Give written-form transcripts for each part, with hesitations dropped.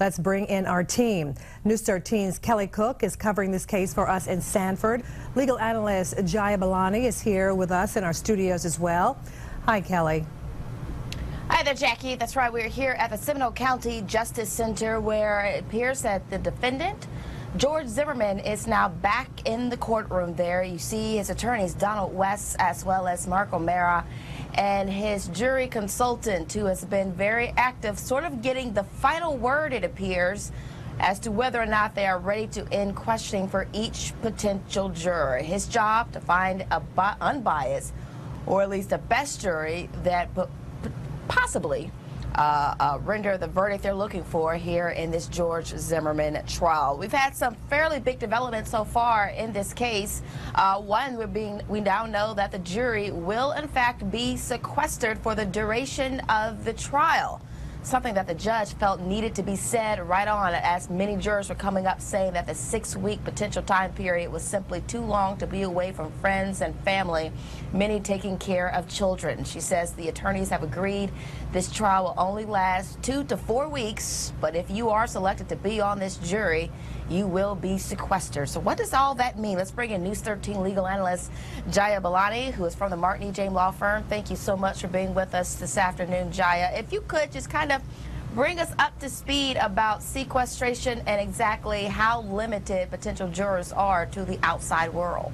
Let's bring in our team. News 13's Kelly Cook is covering this case for us in Sanford. Legal analyst Jaya Balani is here with us in our studios as well. Hi, Kelly. Hi there, Jackie. That's right. We're here at the Seminole County Justice Center, where it appears that the defendant, George Zimmerman, is now back in the courtroom there. You see his attorneys, Donald West, as well as Mark O'Mara, and his jury consultant, who has been very active, sort of getting the final word, it appears, as to whether or not they are ready to end questioning for each potential juror. His job to find a unbiased, or at least the best jury that possibly render the verdict they're looking for here in this George Zimmerman trial. We've had some fairly big developments so far in this case. We now know that the jury will in fact be sequestered for the duration of the trial. Something that the judge felt needed to be said right on, as many jurors were coming up saying that the 6-week potential time period was simply too long to be away from friends and family, many taking care of children. She says the attorneys have agreed this trial will only last 2 to 4 weeks, but if you are selected to be on this jury, you will be sequestered. So what does all that mean? Let's bring in News 13 legal analyst Jaya Balani, who is from the Martin E. James Law Firm. Thank you so much for being with us this afternoon, Jaya. If you could just kind of bring us up to speed about sequestration and exactly how limited potential jurors are to the outside world.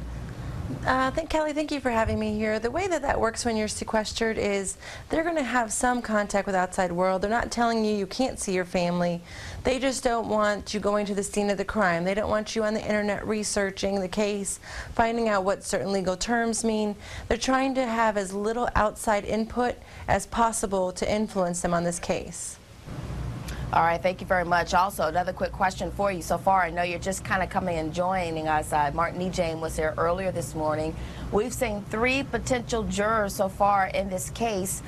Kelly, thank you for having me here. The way that works when you're sequestered is they're going to have some contact with the outside world. They're not telling you you can't see your family. They just don't want you going to the scene of the crime. They don't want you on the internet researching the case, finding out what certain legal terms mean. They're trying to have as little outside input as possible to influence them on this case. All right, thank you very much. Also, another quick question for you. So far, I know you're just kind of coming and joining us. Martin E. James was here earlier this morning. We've seen 3 potential jurors so far in this case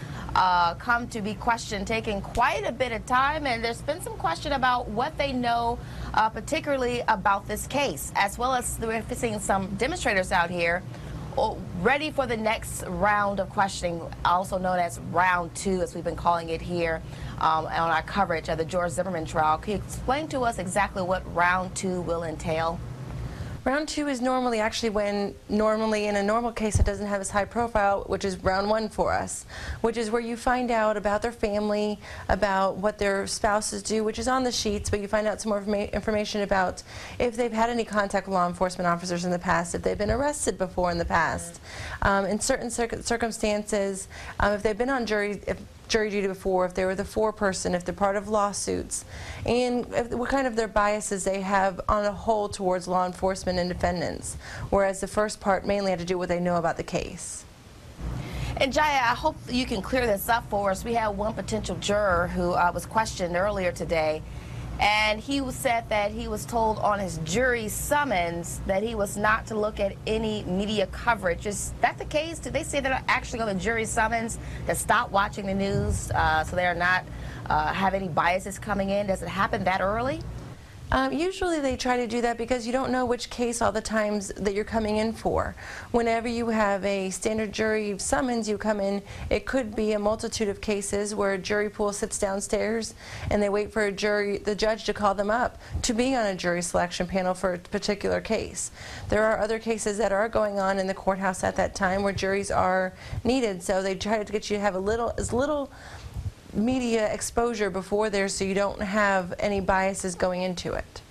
come to be questioned, taking quite a bit of time, and there's been some question about what they know, particularly about this case, as well as we're seeing some demonstrators out here ready for the next round of questioning, also known as round 2, as we've been calling it here on our coverage of the George Zimmerman trial. Can you explain to us exactly what round 2 will entail? Round 2 is normally when in a normal case it doesn't have as high profile, which is round 1 for us, which is where you find out about their family, about what their spouses do, which is on the sheets, but you find out some more information about if they've had any contact with law enforcement officers in the past, if they've been arrested before in the past, in certain circumstances, if they've been on jury duty before, if they were the foreperson, if they're part of lawsuits, and what kind of their biases they have on a whole towards law enforcement and defendants, whereas the first part mainly had to do with what they know about the case. And Jaya, I hope you can clear this up for us. We had one potential juror who was questioned earlier today, and he said that he was told on his jury summons that he was not to look at any media coverage. Is that the case? Did they say they're actually on the jury summons to stop watching the news so they're not have any biases coming in? Does it happen that early? Usually they try to do that because you don't know which case all the times that you're coming in for. Whenever you have a standard jury summons, you come in, it could be a multitude of cases where a jury pool sits downstairs and they wait for the judge to call them up to be on a jury selection panel for a particular case. There are other cases that are going on in the courthouse at that time where juries are needed, so they try to get you to have as little media exposure before there so you don't have any biases going into it.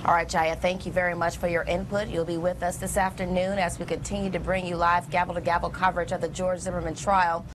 All right, Jaya, thank you very much for your input. You'll be with us this afternoon as we continue to bring you live gavel-to-gavel coverage of the George Zimmerman trial.